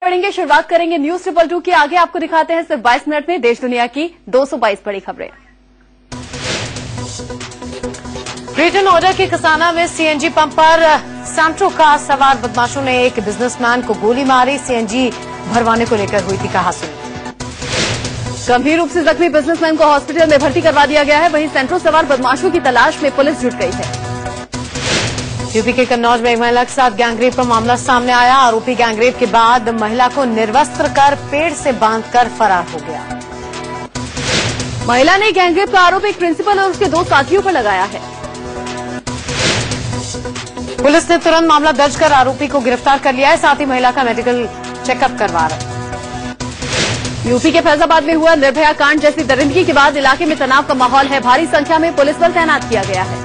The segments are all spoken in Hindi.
पढ़ेंगे। शुरुआत करेंगे न्यूज 222 की। आगे आपको दिखाते हैं सिर्फ 22 मिनट में देश दुनिया की 222 बड़ी खबरें। ग्रेटर नोएडा के कसाना में सीएनजी पंप पर सेंट्रो कार सवार बदमाशों ने एक बिजनेसमैन को गोली मारी। सीएनजी भरवाने को लेकर हुई थी कहासुनी। गंभीर रूप से जख्मी बिजनेसमैन को हॉस्पिटल में भर्ती करवा दिया गया है। वहीं सेंट्रो सवार बदमाशों की तलाश में पुलिस जुट गई है। यूपी के कन्नौज में एक महिला के साथ गैंगरेप का मामला सामने आया। आरोपी गैंगरेप के बाद महिला को निर्वस्त्र कर पेड़ से बांधकर फरार हो गया। महिला ने गैंगरेप का आरोप एक प्रिंसिपल और उसके 2 साथियों पर लगाया है। पुलिस ने तुरंत मामला दर्ज कर आरोपी को गिरफ्तार कर लिया है। साथ ही महिला का मेडिकल चेकअप करवा रहा है। यूपी के फैजाबाद में हुआ निर्भया कांड जैसी दरिंदगी के बाद इलाके में तनाव का माहौल है। भारी संख्या में पुलिस बल तैनात किया गया है।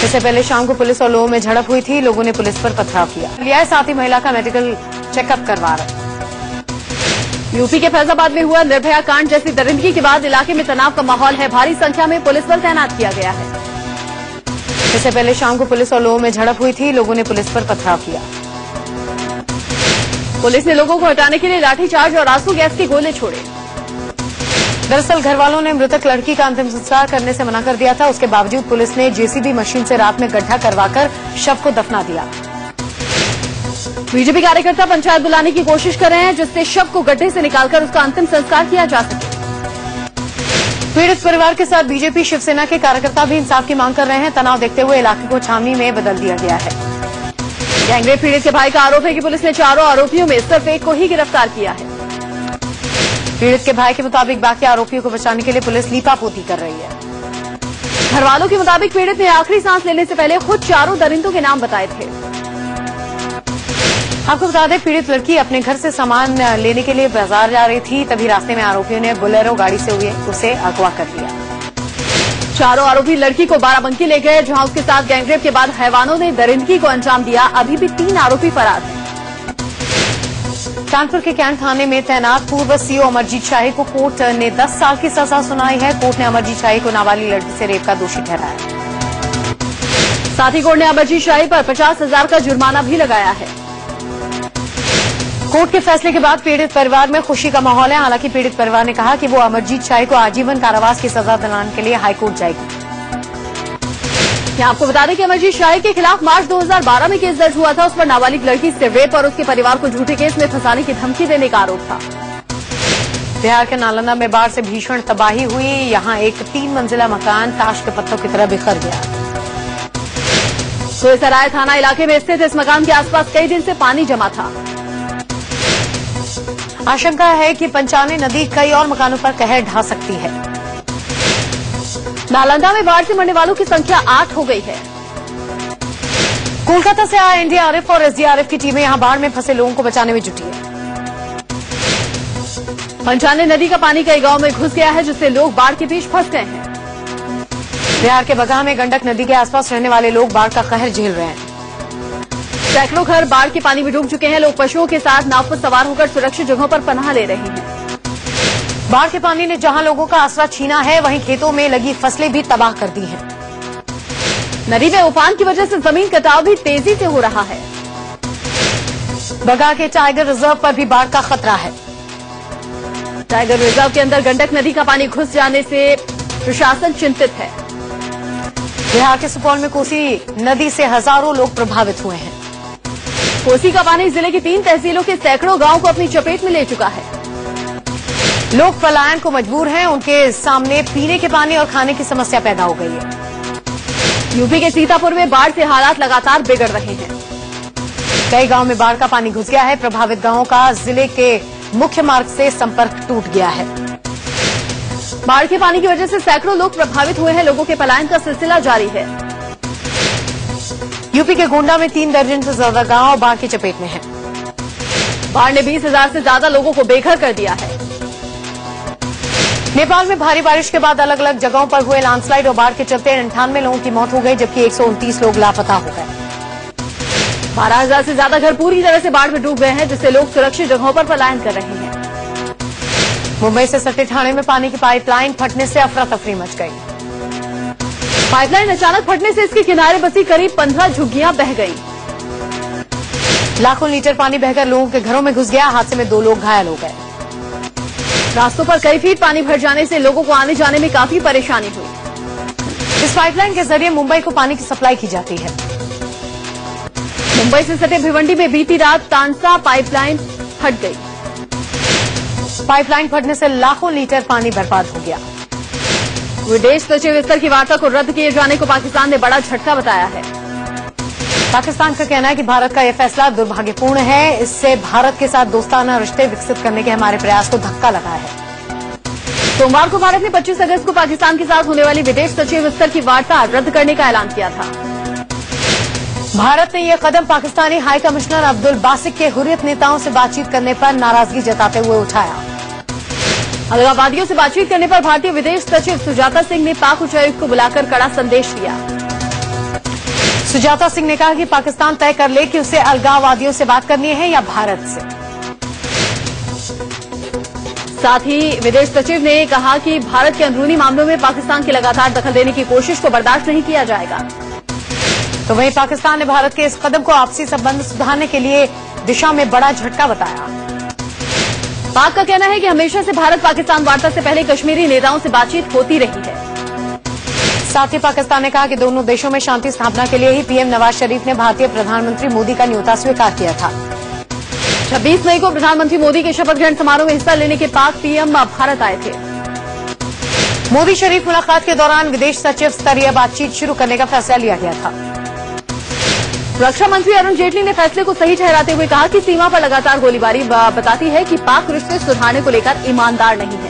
इससे पहले शाम को पुलिस और लोगों में झड़प हुई थी। लोगों ने पुलिस पर पथराव किया है। साथ ही महिला का मेडिकल चेकअप करवा रहा है। यूपी के फैजाबाद में हुआ निर्भया कांड जैसी दरिंदगी के बाद इलाके में तनाव का माहौल है। भारी संख्या में पुलिस बल तैनात किया गया है। इससे पहले शाम को पुलिस और लोगों में झड़प हुई थी। लोगों ने पुलिस पर पथराव किया। पुलिस ने लोगों को हटाने के लिए लाठीचार्ज और आंसू गैस के गोले छोड़े। दरअसल घर वालों ने मृतक लड़की का अंतिम संस्कार करने से मना कर दिया था। उसके बावजूद पुलिस ने जेसीबी मशीन से रात में गड्ढा करवाकर शव को दफना दिया। बीजेपी कार्यकर्ता पंचायत बुलाने की कोशिश कर रहे हैं जिससे शव को गड्ढे से निकालकर उसका अंतिम संस्कार किया जा सके। पीड़ित परिवार के साथ बीजेपी शिवसेना के कार्यकर्ता भी इंसाफ की मांग कर रहे हैं। तनाव देखते हुए इलाके को छावनी में बदल दिया गया है। गैंगरेप पीड़ित के भाई का आरोप है कि पुलिस ने 4 आरोपियों में सिर्फ एक को ही गिरफ्तार किया है। पीड़ित के भाई के मुताबिक बाकी आरोपियों को बचाने के लिए पुलिस लीपापोती कर रही है। घर वालों के मुताबिक पीड़ित ने आखिरी सांस लेने से पहले खुद 4 दरिंदों के नाम बताए थे। आपको बता दें, पीड़ित लड़की अपने घर से सामान लेने के लिए बाजार जा रही थी। तभी रास्ते में आरोपियों ने बोलेरो गाड़ी से उसे अगवा कर लिया। 4 आरोपी लड़की को बाराबंकी ले गए जहां उसके साथ गैंगरेप के बाद हैवानों ने दरिंदगी को अंजाम दिया। अभी भी 3 आरोपी फरार हैं। कानपुर के कैंट थाने में तैनात पूर्व सीओ अमरजीत शाही को कोर्ट ने 10 साल की सजा सुनाई है। कोर्ट ने अमरजीत शाही को नाबालिग लड़की से रेप का दोषी ठहराया। साथ ही कोर्ट ने अमरजीत शाही पर 50,000 का जुर्माना भी लगाया है। कोर्ट के फैसले के बाद पीड़ित परिवार में खुशी का माहौल है। हालांकि पीड़ित परिवार ने कहा कि वो अमरजीत शाही को आजीवन कारावास की सजा दिलाने के लिए हाईकोर्ट जाएगी। आपको बता दें कि अमरजीत शाही के खिलाफ मार्च 2012 में केस दर्ज हुआ था। उस पर नाबालिग लड़की से रेप और उसके परिवार को झूठे केस में फंसाने की धमकी देने का आरोप था। बिहार के नालंदा में बाढ़ से भीषण तबाही हुई। यहां एक 3 मंजिला मकान ताश के पत्तों की तरह बिखर गया। सोयसराय थाना इलाके में स्थित इस मकान के आसपास कई दिन से पानी जमा था। आशंका है कि पंचाने नदी कई और मकानों पर कहर ढा सकती है। नालंदा में बाढ़ से मरने वालों की संख्या 8 हो गई है। कोलकाता से आए एनडीआरएफ और एसडीआरएफ की टीमें यहां बाढ़ में फंसे लोगों को बचाने में जुटी है। पंचाने नदी का पानी कई गांव में घुस गया है जिससे लोग बाढ़ के बीच फंस गए हैं। बिहार के बगहा में गंडक नदी के आसपास रहने वाले लोग बाढ़ का कहर झेल रहे हैं। सैकड़ों घर बाढ़ के पानी में डूब चुके हैं। लोग पशुओं के साथ नाव पर सवार होकर सुरक्षित जगहों पर पनाह ले रहे हैं। बाढ़ के पानी ने जहां लोगों का आसरा छीना है वहीं खेतों में लगी फसलें भी तबाह कर दी हैं। नदी में उफान की वजह से जमीन कटाव भी तेजी से हो रहा है। बगहा के टाइगर रिजर्व पर भी बाढ़ का खतरा है। टाइगर रिजर्व के अंदर गंडक नदी का पानी घुस जाने से प्रशासन चिंतित है। बिहार के सुपौल में कोसी नदी से हजारों लोग प्रभावित हुए हैं। कोसी का पानी जिले की 3 तहसीलों के सैकड़ों गांव को अपनी चपेट में ले चुका है। लोग पलायन को मजबूर हैं। उनके सामने पीने के पानी और खाने की समस्या पैदा हो गई है। यूपी के सीतापुर में बाढ़ से हालात लगातार बिगड़ रहे हैं। कई गांव में बाढ़ का पानी घुस गया है। प्रभावित गांवों का जिले के मुख्य मार्ग से संपर्क टूट गया है। बाढ़ के पानी की वजह से सैकड़ों लोग प्रभावित हुए हैं। लोगों के पलायन का सिलसिला जारी है। यूपी के गोंडा में 3 दर्जन से ज्यादा गांव बाढ़ की चपेट में हैं। बाढ़ ने 20,000 से ज्यादा लोगों को बेघर कर दिया है। नेपाल में भारी बारिश के बाद अलग अलग जगहों पर हुए लैंडस्लाइड और बाढ़ के चलते 98 लोगों की मौत हो गई जबकि 129 लोग लापता हो गए। 12,000 से ज्यादा घर पूरी तरह से बाढ़ में डूब गए हैं जिससे लोग सुरक्षित जगहों पर पलायन कर रहे हैं। मुंबई से सटे ठाणे में पानी की पाइपलाइन फटने से अफरा तफरी मच गई। पाइपलाइन अचानक फटने से इसके किनारे बसी करीब 15 झुग्गियां बह गई। लाखों लीटर पानी बहकर लोगों के घरों में घुस गया। हादसे में 2 लोग घायल हो गए। रास्तों पर कई फीट पानी भर जाने से लोगों को आने जाने में काफी परेशानी हुई। इस पाइपलाइन के जरिए मुंबई को पानी की सप्लाई की जाती है। मुंबई से सटे भिवंडी में बीती रात तानसा पाइपलाइन फट गई। पाइपलाइन फटने से लाखों लीटर पानी बर्बाद हो गया। विदेश सचिव स्तर की वार्ता को रद्द किए जाने को पाकिस्तान ने बड़ा झटका बताया है। पाकिस्तान का कहना है कि भारत का यह फैसला दुर्भाग्यपूर्ण है। इससे भारत के साथ दोस्ताना रिश्ते विकसित करने के हमारे प्रयास को धक्का लगा है। सोमवार को भारत ने 25 अगस्त को पाकिस्तान के साथ होने वाली विदेश सचिव स्तर की वार्ता रद्द करने का ऐलान किया था। भारत ने यह कदम पाकिस्तानी हाई कमिश्नर अब्दुल बासिक के हुर्रियत नेताओं से बातचीत करने पर नाराजगी जताते हुए उठाया। अलगाववादियों से बातचीत करने पर भारतीय विदेश सचिव सुजाता सिंह ने पाक उच्चायुक्त को बुलाकर कड़ा संदेश दिया। सुजाता सिंह ने कहा कि पाकिस्तान तय कर ले कि उसे अलगाववादियों से बात करनी है या भारत से। साथ ही विदेश सचिव ने कहा कि भारत के अंदरूनी मामलों में पाकिस्तान की लगातार दखल देने की कोशिश को बर्दाश्त नहीं किया जाएगा। तो वहीं पाकिस्तान ने भारत के इस कदम को आपसी संबंध सुधारने के लिए दिशा में बड़ा झटका बताया। पाक का कहना है कि हमेशा से भारत पाकिस्तान वार्ता से पहले कश्मीरी नेताओं से बातचीत होती रही है। साथ ही पाकिस्तान ने कहा कि दोनों देशों में शांति स्थापना के लिए ही पीएम नवाज शरीफ ने भारतीय प्रधानमंत्री मोदी का न्योता स्वीकार किया था। 26 मई को प्रधानमंत्री मोदी के शपथ ग्रहण समारोह में हिस्सा लेने के पाक पीएम भारत आए थे। मोदी शरीफ मुलाकात के दौरान विदेश सचिव स्तरीय बातचीत शुरू करने का फैसला लिया गया था। रक्षा मंत्री अरुण जेटली ने फैसले को सही ठहराते हुए कहा कि सीमा पर लगातार गोलीबारी बताती है कि पाक रिश्ते सुधारने को लेकर ईमानदार नहीं है।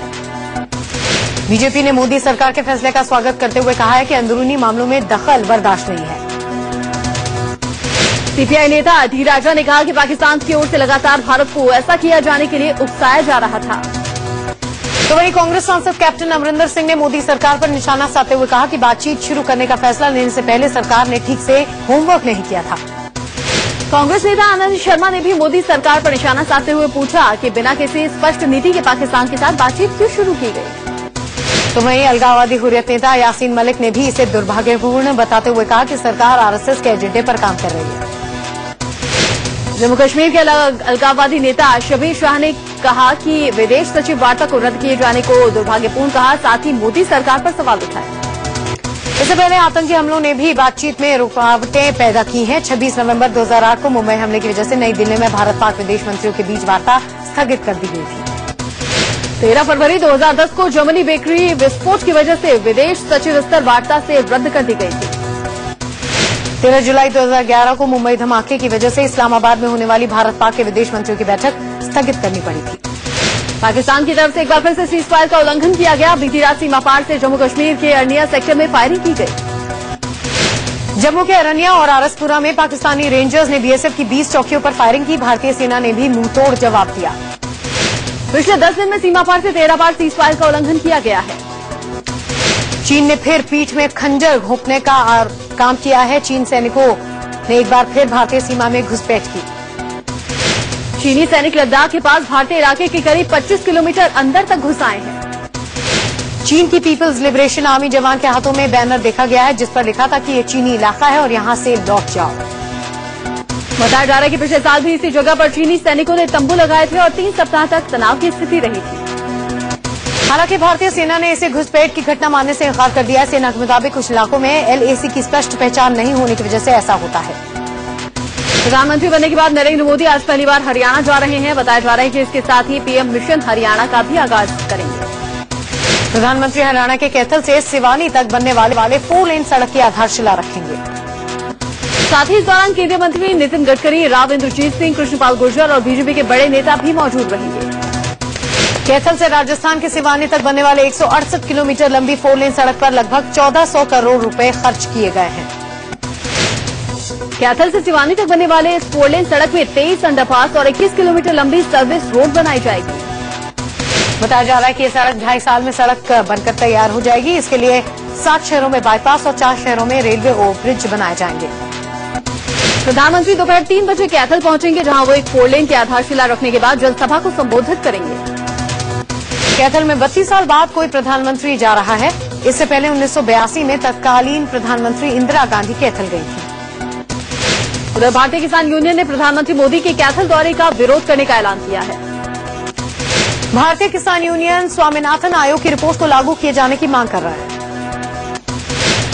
बीजेपी ने मोदी सरकार के फैसले का स्वागत करते हुए कहा है कि अंदरूनी मामलों में दखल बर्दाश्त नहीं है। सीपीआई नेता डी राजा ने कहा कि पाकिस्तान की ओर से लगातार भारत को ऐसा किया जाने के लिए उकसाया जा रहा था। तो वहीं कांग्रेस सांसद कैप्टन अमरिंदर सिंह ने मोदी सरकार पर निशाना साधते हुए कहा कि बातचीत शुरू करने का फैसला लेने से पहले सरकार ने ठीक से होमवर्क नहीं किया था। कांग्रेस नेता आनंद शर्मा ने भी मोदी सरकार पर निशाना साधते हुए पूछा कि बिना किसी स्पष्ट नीति के पाकिस्तान के साथ बातचीत क्यों शुरू की गई। तो वहीं अलगाववादी हुर्रियत नेता यासीन मलिक ने भी इसे दुर्भाग्यपूर्ण बताते हुए कहा कि सरकार आरएसएस के एजेंडे पर काम कर रही है। जम्मू कश्मीर के अलगाववादी नेता शबीर शाह ने कहा कि विदेश सचिव वार्ता को रद्द किए जाने को दुर्भाग्यपूर्ण कहा। साथ ही मोदी सरकार पर सवाल उठाए। इससे पहले आतंकी हमलों ने भी बातचीत में रुकावटें पैदा की हैं। 26 नवंबर 2008 को मुंबई हमले की वजह से नई दिल्ली में भारत पाक विदेश मंत्रियों के बीच वार्ता स्थगित कर दी गई थी। 13 फरवरी 2010 को जर्मनी बेकरी विस्फोट की वजह से विदेश सचिव स्तर वार्ता से रद्द कर दी गई थी। 13 जुलाई 2011 को मुंबई धमाके की वजह से इस्लामाबाद में होने वाली भारत पाक के विदेश मंत्रियों की बैठक स्थगित करनी पड़ी थी। पाकिस्तान की तरफ से एक बार फिर से सीज फायर का उल्लंघन किया गया। बीती रात सीमा पार से जम्मू कश्मीर के अरनिया सेक्टर में फायरिंग की गई। जम्मू के अरनिया और आरसपुरा में पाकिस्तानी रेंजर्स ने बीएसएफ की 20 चौकियों पर फायरिंग की। भारतीय सेना ने भी मुंहतोड़ जवाब दिया। पिछले 10 दिन में सीमा पार से 13 बार सीज फायर का उल्लंघन किया गया है। चीन ने फिर पीठ में खंजर घोंपने का काम किया है। चीन सैनिकों ने एक बार फिर भारतीय सीमा में घुसपैठ की। चीनी सैनिक लद्दाख के पास भारतीय इलाके के करीब 25 किलोमीटर अंदर तक घुस आए हैं। चीन की पीपल्स लिबरेशन आर्मी जवान के हाथों में बैनर देखा गया है जिस पर लिखा था कि ये चीनी इलाका है और यहां से लौट जाओ। बताया जा रहा है कि पिछले साल भी इसी जगह पर चीनी सैनिकों ने तंबू लगाए थे और 3 सप्ताह तक तनाव की स्थिति रही थी। हालांकि भारतीय सेना ने इसे घुसपैठ की घटना मानने से इंकार कर दिया है। सेना के मुताबिक कुछ इलाकों में एलएसी की स्पष्ट पहचान नहीं होने की वजह से ऐसा होता है। प्रधानमंत्री बनने के बाद नरेंद्र मोदी आज पहली बार हरियाणा जा रहे हैं। बताया जा रहा है कि इसके साथ ही पीएम मिशन हरियाणा का भी आगाज करेंगे। प्रधानमंत्री हरियाणा के कैथल से सिवानी तक बनने वाले 4 लेन सड़क की आधारशिला रखेंगे। साथ ही इस दौरान केंद्रीय मंत्री नितिन गडकरी, राव इंद्रजीत सिंह, कृष्णपाल गुर्जर और बीजेपी के बड़े नेता भी मौजूद रहेंगे। कैथल से राजस्थान के सिवानी तक बनने वाले 168 किलोमीटर लंबी 4 लेन सड़क पर लगभग 1400 करोड़ रुपए खर्च किए गए हैं। कैथल से सिवानी तक बनने वाले इस 4 लेन सड़क में 23 अंडरपास और 21 किलोमीटर लंबी सर्विस रोड बनाई जाएगी। बताया जा रहा है कि ये सड़क 2.5 साल में सड़क बनकर तैयार हो जाएगी। इसके लिए 7 शहरों में बाईपास और 4 शहरों में रेलवे ओवरब्रिज बनाए जाएंगे। प्रधानमंत्री दोपहर 3 बजे कैथल पहुंचेंगे, जहां वो एक 4 लेन की आधारशिला रखने के बाद जनसभा को संबोधित करेंगे। कैथल में 32 साल बाद कोई प्रधानमंत्री जा रहा है। इससे पहले 1982 में तत्कालीन प्रधानमंत्री इंदिरा गांधी कैथल गई थी। उधर भारतीय किसान यूनियन ने प्रधानमंत्री मोदी के कैथल दौरे का विरोध करने का ऐलान किया है। भारतीय किसान यूनियन स्वामीनाथन आयोग की रिपोर्ट को लागू किए जाने की मांग कर रहा है।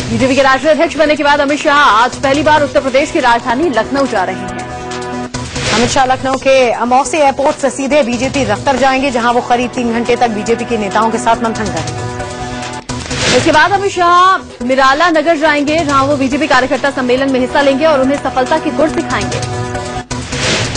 बीजेपी के राष्ट्रीय अध्यक्ष बनने के बाद अमित शाह आज पहली बार उत्तर प्रदेश की राजधानी लखनऊ जा रहे हैं। अमित शाह लखनऊ के अमौसी एयरपोर्ट से सीधे बीजेपी दफ्तर जाएंगे, जहां वो करीब 3 घंटे तक बीजेपी के नेताओं के साथ मंथन करेंगे। इसके बाद अमित शाह मिराला नगर जाएंगे, जहां वो बीजेपी कार्यकर्ता सम्मेलन में हिस्सा लेंगे और उन्हें सफलता की गुर सिखाएंगे।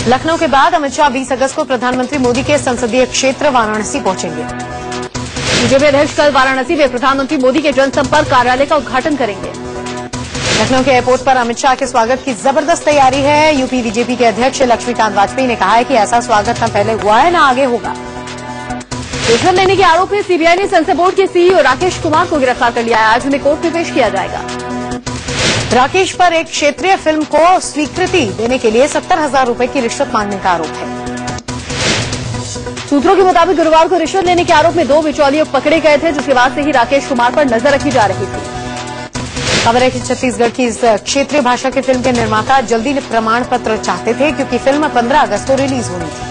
लखनऊ के बाद अमित शाह 20 अगस्त को प्रधानमंत्री मोदी के संसदीय क्षेत्र वाराणसी पहुंचेंगे। बीजेपी अध्यक्ष कल वाराणसी में प्रधानमंत्री मोदी के जनसंपर्क कार्यालय का उद्घाटन करेंगे। लखनऊ के एयरपोर्ट पर अमित शाह के स्वागत की जबरदस्त तैयारी है। यूपी बीजेपी के अध्यक्ष लक्ष्मीकांत वाजपेयी ने कहा है कि ऐसा स्वागत न पहले हुआ है न आगे होगा। रिश्वत लेने के आरोप में सीबीआई ने सेंसर बोर्ड के सीईओ राकेश कुमार को गिरफ्तार कर लिया है। आज उन्हें कोर्ट में पेश किया जाएगा। राकेश पर एक क्षेत्रीय फिल्म को स्वीकृति देने के लिए 70,000 रूपये की रिश्वत मांगने का आरोप है। सूत्रों के मुताबिक गुरुवार को रिश्वत लेने के आरोप में 2 बिचौलिए पकड़े गए थे, जिसके बाद से ही राकेश कुमार पर नजर रखी जा रही थी। खबर है कि छत्तीसगढ़ की इस क्षेत्रीय भाषा की फिल्म के निर्माता जल्दी प्रमाण पत्र चाहते थे, क्योंकि फिल्म 15 अगस्त को रिलीज होनी थी।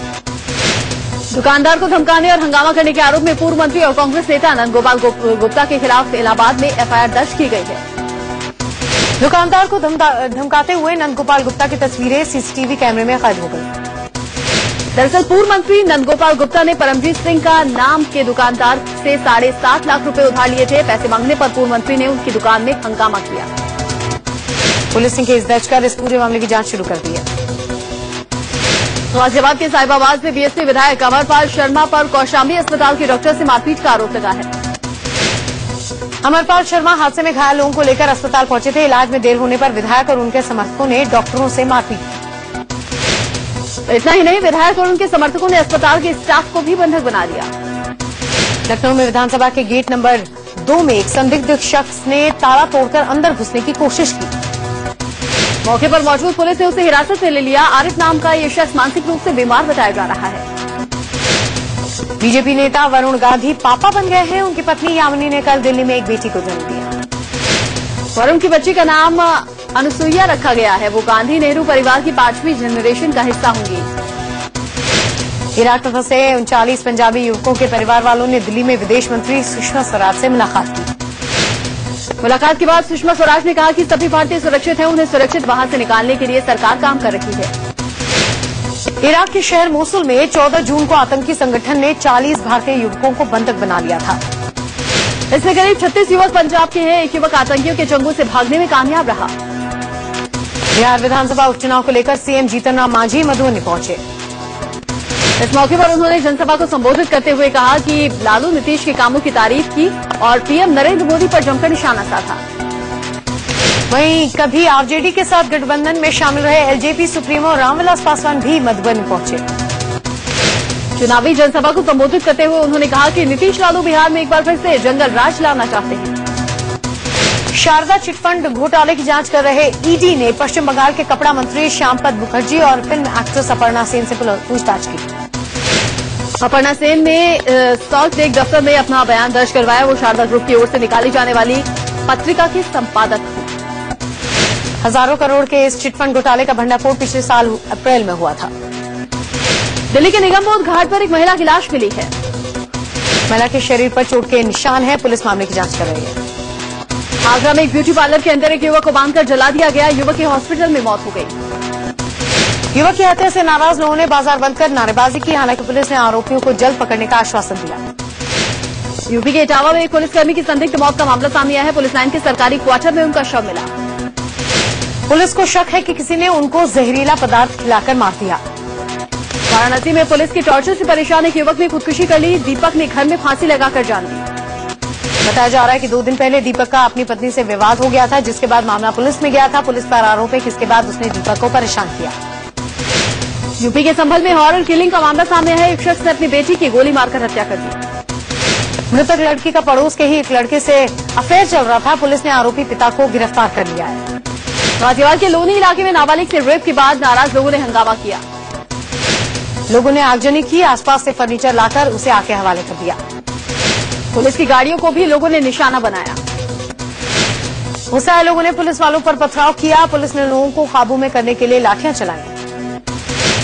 दुकानदार को धमकाने और हंगामा करने के आरोप में पूर्व मंत्री और कांग्रेस नेता नंदगोपाल गुप्ता के खिलाफ इलाहाबाद में एफआईआर दर्ज की गई है। दुकानदार को धमकाते हुए नंदगोपाल गुप्ता की तस्वीरें सीसीटीवी कैमरे में कैद हो गई। दरअसल पूर्व मंत्री नंदगोपाल गुप्ता ने परमजीत सिंह का नाम के दुकानदार से 7.5 लाख रुपए उधार लिए थे। पैसे मांगने पर पूर्व मंत्री ने उनकी दुकान में हंगामा किया। पुलिस ने केस दर्ज कर इस पूरे मामले की जांच शुरू कर दी है। गाजियाबाद के साहिबाबाद में बीएसपी विधायक अमरपाल शर्मा पर कौशाम्बी अस्पताल के डॉक्टर से मारपीट का आरोप लगा है। अमरपाल शर्मा हादसे में घायल लोगों को लेकर अस्पताल पहुंचे थे। इलाज में देर होने पर विधायक और उनके समर्थकों ने डॉक्टरों से मारपीट की। इतना ही नहीं, विधायक और उनके समर्थकों ने अस्पताल के स्टाफ को भी बंधक बना लिया। लखनऊ में विधानसभा के गेट नंबर 2 में एक संदिग्ध शख्स ने ताला तोड़कर अंदर घुसने की कोशिश की। मौके पर मौजूद पुलिस ने उसे हिरासत में ले लिया। आरिफ नाम का ये शख्स मानसिक रूप से बीमार बताया जा रहा है। बीजेपी नेता वरुण गांधी पापा बन गए हैं। उनकी पत्नी यामिनी ने कल दिल्ली में एक बेटी को जन्म दिया। वरुण की बच्ची का नाम अनुसुईया रखा गया है। वो गांधी नेहरू परिवार की 5वीं जनरेशन का हिस्सा होंगी। इराक में फंसे 39 पंजाबी युवकों के परिवार वालों ने दिल्ली में विदेश मंत्री सुषमा स्वराज से मुलाकात की। मुलाकात के बाद सुषमा स्वराज ने कहा कि सभी भारतीय सुरक्षित हैं। उन्हें सुरक्षित वहां से निकालने के लिए सरकार काम कर रही है। इराक के शहर मोसुल में 14 जून को आतंकी संगठन ने 40 भारतीय युवकों को बंधक बना लिया था। इसमें करीब 36 युवक पंजाब के हैं। एक युवक आतंकियों के चंगुल से भागने में कामयाब रहा। बिहार विधानसभा उपचुनाव को लेकर सीएम जीतन राम मांझी मधुबनी पहुंचे। इस मौके पर उन्होंने जनसभा को संबोधित करते हुए कहा कि लालू नीतीश के कामों की तारीफ की और पीएम नरेंद्र मोदी पर जमकर निशाना साधा। वहीं कभी आरजेडी के साथ गठबंधन में शामिल रहे एलजेपी सुप्रीमो रामविलास पासवान भी मधुबनी पहुंचे। चुनावी जनसभा को संबोधित करते हुए उन्होंने कहा कि नीतीश लालू बिहार में एक बार फिर से जंगल राज लाना चाहते हैं। शारदा चिटफंड घोटाले की जांच कर रहे ईडी ने पश्चिम बंगाल के कपड़ा मंत्री श्यामपद मुखर्जी और फिल्म एक्ट्रेस अपर्णा सेन से पूछताछ की। अपर्णा सेन ने सॉल्ट लेक दफ्तर में अपना बयान दर्ज करवाया। वो शारदा ग्रुप की ओर से निकाली जाने वाली पत्रिका की संपादक थी। हजारों करोड़ के इस चिटफंड घोटाले का भंडाफोड़ पिछले साल अप्रैल में हुआ था। दिल्ली के निगमबोध घाट पर एक महिला की लाश मिली है। महिला के शरीर पर चोट के निशान है। पुलिस मामले की जांच कर रही है। आगरा में एक ब्यूटी पार्लर के अंदर एक युवक को बांधकर जला दिया गया। युवक की हॉस्पिटल में मौत हो गई। युवक की हत्या से नाराज लोगों ने बाजार बंद कर नारेबाजी की। हालांकि पुलिस ने आरोपियों को जल्द पकड़ने का आश्वासन दिया। यूपी के इटावा में एक पुलिसकर्मी की संदिग्ध मौत का मामला सामने आया है। पुलिस लाइन के सरकारी क्वार्टर में उनका शव मिला। पुलिस को शक है कि किसी ने उनको जहरीला पदार्थ खिलाकर मार दिया। वाराणसी में पुलिस की टॉर्चर से परेशान एक युवक ने खुदकुशी कर ली। दीपक ने घर में फांसी लगाकर जान दी। बताया जा रहा है कि 2 दिन पहले दीपक का अपनी पत्नी से विवाद हो गया था, जिसके बाद मामला पुलिस में गया था। पुलिस पर आरोप है कि इसके बाद उसने दीपक को परेशान किया। यूपी के संभल में हॉरर किलिंग का मामला सामने है। एक शख्स ने अपनी बेटी की गोली मारकर हत्या कर दी। मृतक लड़की का पड़ोस के ही एक लड़के से अफेयर चल रहा था। पुलिस ने आरोपी पिता को गिरफ्तार कर लिया है। गाजियाबाद के लोनी इलाके में नाबालिग से रेप के बाद नाराज लोगों ने हंगामा किया। लोगों ने आगजनी की। आसपास से फर्नीचर लाकर उसे आग के हवाले कर दिया। पुलिस की गाड़ियों को भी लोगों ने निशाना बनाया। गुस्साए लोगों ने पुलिस वालों पर पथराव किया। पुलिस ने लोगों को काबू में करने के लिए लाठियां चलाई।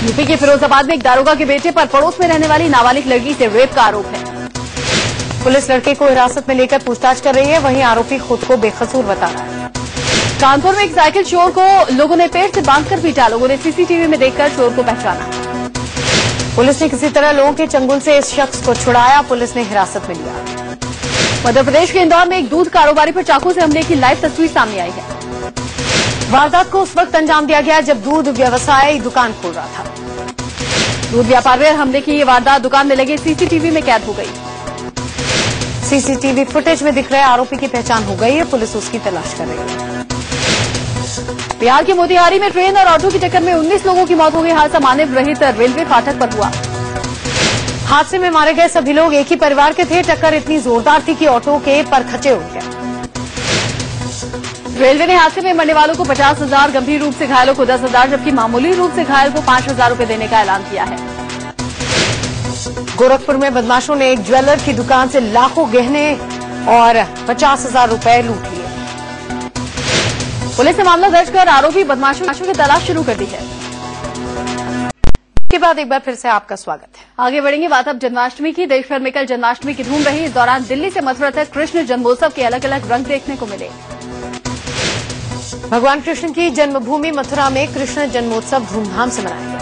यूपी के फिरोजाबाद में एक दारोगा के बेटे पर पड़ोस में रहने वाली नाबालिग लड़की से रेप का आरोप है। पुलिस लड़के को हिरासत में लेकर पूछताछ कर रही है, वहीं आरोपी खुद को बेकसूर बता रहा है। कानपुर में एक साइकिल चोर को लोगों ने पेड़ से बांधकर पीटा। लोगों ने सीसीटीवी में देखकर चोर को पहचाना। पुलिस ने किसी तरह लोगों के चंगुल से इस शख्स को छुड़ाया। पुलिस ने हिरासत में लिया। मध्य प्रदेश के इंदौर में एक दूध कारोबारी पर चाकू से हमले की लाइव तस्वीर सामने आई है। वारदात को उस वक्त अंजाम दिया गया जब दूध व्यवसायी दुकान खोल रहा था। दूध व्यापारी पर हमले की ये वारदात दुकान में लगे सीसीटीवी में कैद हो गई। सीसीटीवी फुटेज में दिख रहे आरोपी की पहचान हो गई है। पुलिस उसकी तलाश कर रही है। बिहार के मोतिहारी में ट्रेन और ऑटो की टक्कर में 19 लोगों की मौत हो गई। हादसा मानव रहित रेलवे फाटक पर हुआ। हादसे में मारे गए सभी लोग एक ही परिवार के थे। टक्कर इतनी जोरदार थी कि ऑटो के परखचे उड़ गए। रेलवे ने हादसे में मरने वालों को 50,000, गंभीर रूप से घायलों को 10,000, जबकि मामूली रूप से घायल को 5,000 रूपये देने का ऐलान किया है। गोरखपुर में बदमाशों ने एक ज्वेलर की दुकान से लाखों गहने और 50,000 रूपये लूट लिए। पुलिस ने मामला दर्ज कर आरोपी बदमाशों की तलाश शुरू कर दी है। के बाद एक बार फिर से आपका स्वागत है। आगे बढ़ेंगे बात अब जन्माष्टमी की। देश भर में कल जन्माष्टमी की धूम रही। इस दौरान दिल्ली से मथुरा तक कृष्ण जन्मोत्सव के अलग अलग रंग देखने को मिले। भगवान कृष्ण की जन्मभूमि मथुरा में कृष्ण जन्मोत्सव धूमधाम से मनाया गया।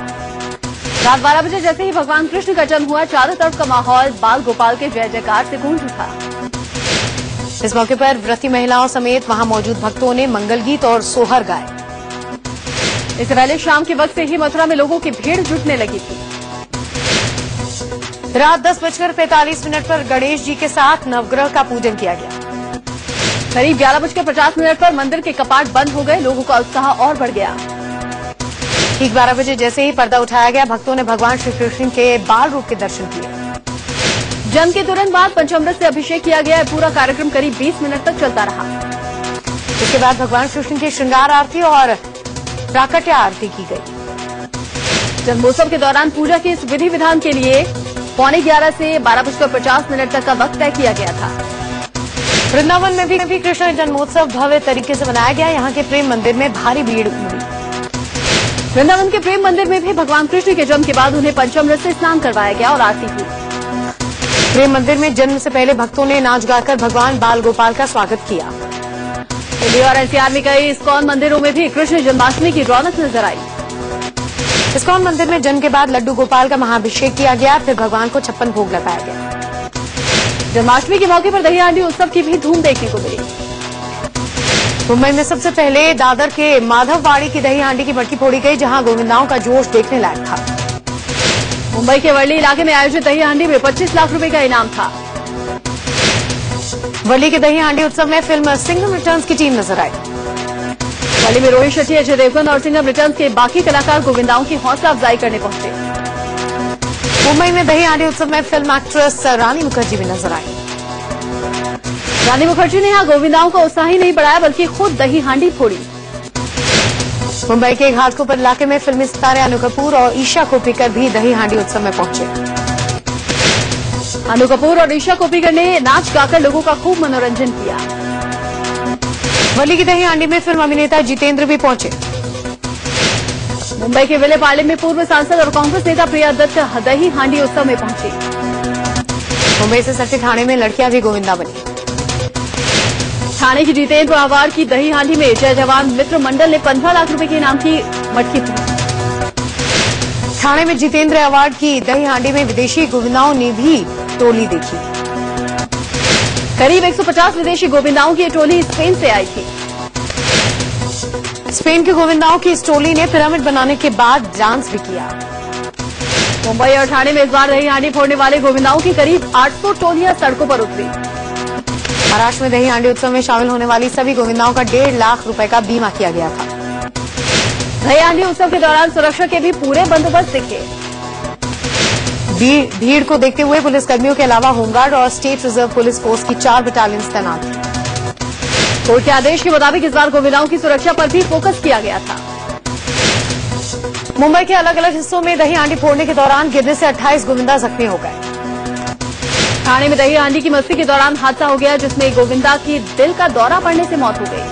रात 12 बजे जैसे ही भगवान कृष्ण का जन्म हुआ, चारों तरफ का माहौल बाल गोपाल के जय जयकार से गूंज उठा। इस मौके पर व्रती महिलाओं समेत वहां मौजूद भक्तों ने मंगल गीत और सोहर गाए। इससे पहले शाम के वक्त से ही मथुरा में लोगों की भीड़ जुटने लगी थी। रात 10:45 पर गणेश जी के साथ नवग्रह का पूजन किया गया। करीब 11:50 पर मंदिर के कपाट बंद हो गए। लोगों का उत्साह और बढ़ गया। ठीक 12 बजे जैसे ही पर्दा उठाया गया, भक्तों ने भगवान श्री कृष्ण के बाल रूप के दर्शन किए। जन्म के तुरंत बाद पंचामृत से अभिषेक किया गया। पूरा कार्यक्रम करीब 20 मिनट तक चलता रहा। इसके बाद भगवान कृष्ण की श्रृंगार आरती और प्राकट्य आरती की गई। जन्मोत्सव के दौरान पूजा के इस विधि विधान के लिए 11:45 से 12:50 तक का वक्त तय किया गया था। वृंदावन में भी कृष्ण जन्मोत्सव भव्य तरीके से मनाया गया। यहाँ के प्रेम मंदिर में भारी भीड़ उमड़ी। वृंदावन के प्रेम मंदिर में भी भगवान कृष्ण के जन्म के बाद उन्हें पंचामृत से स्नान करवाया गया और आरती हुई। प्रेम मंदिर में जन्म से पहले भक्तों ने नाच गाकर भगवान बाल गोपाल का स्वागत किया। दिल्ली और एनसीआर में कई इस्कॉन मंदिरों में भी कृष्ण जन्माष्टमी की रौनक नजर आई। इस्कॉन मंदिर में जन्म के बाद लड्डू गोपाल का महाअभिषेक किया गया। फिर भगवान को 56 भोग लगाया गया। जन्माष्टमी के मौके पर दही हांडी उत्सव की भी धूम देखने को मिली। मुंबई में सबसे पहले दादर के माधववाड़ी की दही हांडी की मटकी फोड़ी गई, जहां गोविंदाओं का जोश देखने लायक था। मुंबई के वर्ली इलाके में आयोजित दही हांडी में 25 लाख रुपए का इनाम था। वर्ली के दही हांडी उत्सव में फिल्म सिंघम रिटर्न्स की टीम नजर आई। वर्ली में रोहित शेट्टी, अजय देवगन और सिंघम रिटर्न्स के बाकी कलाकार गोविंदाओं की हौसला अफजाई करने पहुंचे। मुंबई में दही हांडी उत्सव में फिल्म एक्ट्रेस रानी मुखर्जी भी नजर आई। रानी मुखर्जी ने यहाँ गोविंदाओं का उत्साह ही नहीं बढ़ाया, बल्कि खुद दही हांडी फोड़ी। मुंबई के घाटकोपर इलाके में फिल्मी सितारे अनु कपूर और ईशा कोप्पिकर भी दही हांडी उत्सव में पहुंचे। अनु कपूर और ईशा कोप्पिकर ने नाच गाकर लोगों का खूब मनोरंजन किया। वर्ली की दही हांडी में फिल्म अभिनेता जितेंद्र भी पहुंचे। मुंबई के विले पार्ले में पूर्व सांसद और कांग्रेस नेता प्रिया दत्त दही हांडी उत्सव में पहुंची। मुंबई से सटे थाने में लड़कियां भी गोविंदा बनी। थाने की जितेंद्र अवार्ड की दही हांडी में जय जवान मित्र मंडल ने 15 लाख रुपए के इनाम की मटकी फोड़ी। थाने में जितेंद्र अवार्ड की दही हांडी में विदेशी गोविंदाओं ने भी टोली देखी। करीब 150 विदेशी गोविंदाओं की टोली स्पेन से आई थी। स्पेन के गोविंदाओं की इस टोली ने पिरामिड बनाने के बाद डांस भी किया। मुंबई और ठाणे में इस बार दही हांडी फोड़ने वाले गोविंदाओं की करीब 800 टोलियां सड़कों पर उतरी। महाराष्ट्र में दही हांडी उत्सव में शामिल होने वाली सभी गोविंदाओं का 1.5 लाख रुपए का बीमा किया गया था। दही हांडी उत्सव के दौरान सुरक्षा के भी पूरे बंदोबस्त दिखे। भीड़ को देखते हुए पुलिसकर्मियों के अलावा होमगार्ड और स्टेट रिजर्व पुलिस फोर्स की 4 बटालियन तैनात थी। कोर्ट के आदेश के मुताबिक इस बार गोविंदाओं की सुरक्षा पर भी फोकस किया गया था। मुंबई के अलग अलग हिस्सों में दही हांडी फोड़ने के दौरान गिरने से 28 गोविंदा जख्मी हो गए। ठाणे में दही हांडी की मस्ती के दौरान हादसा हो गया, जिसमें गोविंदा की दिल का दौरा पड़ने से मौत हो गई।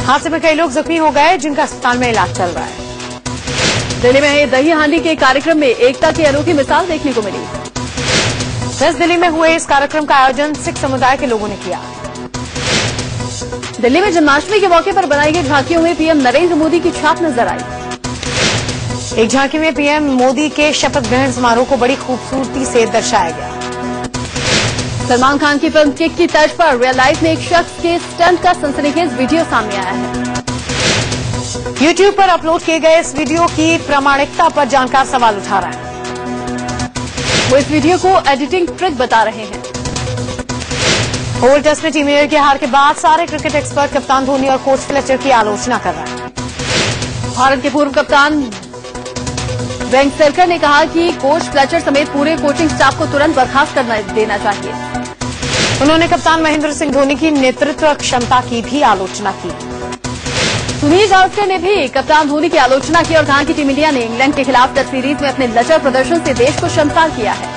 हादसे में कई लोग जख्मी हो गए, जिनका अस्पताल में इलाज चल रहा है। दिल्ली में दही हांडी के कार्यक्रम में एकता की अनोखी मिसाल देखने को मिली। वेस्ट दिल्ली में हुए इस कार्यक्रम का आयोजन सिख समुदाय के लोगों ने किया। दिल्ली में जन्माष्टमी के मौके पर बनाई गई झांकियों में पीएम नरेंद्र मोदी की छाप नजर आई। एक झांकी में पीएम मोदी के शपथ ग्रहण समारोह को बड़ी खूबसूरती से दर्शाया गया। सलमान खान की फिल्म किक की तर्ज पर रियल लाइफ में एक शख्स के स्टंट का सनसनीखेज वीडियो सामने आया है। YouTube पर अपलोड किए गए इस वीडियो की प्रामाणिकता पर जानकार सवाल उठा रहा है। वो इस वीडियो को एडिटिंग ट्रिक बता रहे हैं। ओवल टेस्ट में टीम इंडिया की हार के बाद सारे क्रिकेट एक्सपर्ट कप्तान धोनी और कोच फ्लेचर की आलोचना कर रहे हैं। भारत के पूर्व कप्तान वेंगसरकर ने कहा कि कोच फ्लेचर समेत पूरे कोचिंग स्टाफ को तुरंत बर्खास्त करना देना चाहिए। उन्होंने कप्तान महेंद्र सिंह धोनी की नेतृत्व क्षमता की भी आलोचना की। सुनील गावस्कर ने भी कप्तान धोनी की आलोचना की और कहा कि टीम इंडिया ने इंग्लैंड के खिलाफ टेस्ट सीरीज में अपने लचर प्रदर्शन से देश को शर्मसार किया है।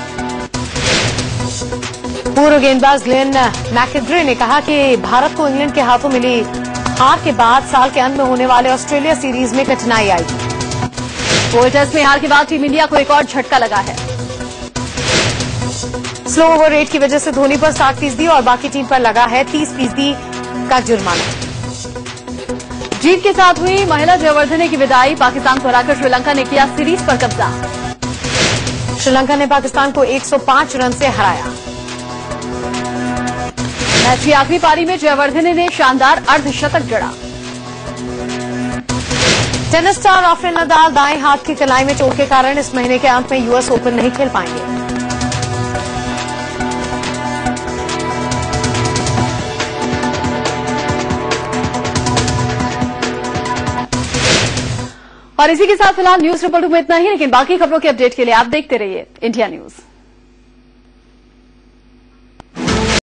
पूर्व गेंदबाज ग्लेन मैकेग्रे ने कहा कि भारत को इंग्लैंड के हाथों मिली हार के बाद साल के अंत में होने वाले ऑस्ट्रेलिया सीरीज में कठिनाई आई। ओवल टेस्ट में हार के बाद टीम इंडिया को एक और झटका लगा है। स्लो ओवर रेट की वजह से धोनी पर 60% और बाकी टीम पर लगा है 30% का जुर्माना। जीत के साथ हुई महिला जयवर्धने की विदाई। पाकिस्तान को हराकर श्रीलंका ने किया सीरीज पर कब्जा। श्रीलंका ने पाकिस्तान को 105 रन से हराया। मैच की आखिरी पारी में जयवर्धने ने शानदार अर्धशतक जड़ा। टेनिस स्टार राफेल नडाल दाएं हाथ की कलाई में चोट के कारण इस महीने के अंत में यूएस ओपन नहीं खेल पाएंगे। और इसी के साथ फिलहाल न्यूज रिपोर्ट में इतना ही, लेकिन बाकी खबरों के अपडेट के लिए आप देखते रहिए इंडिया न्यूज।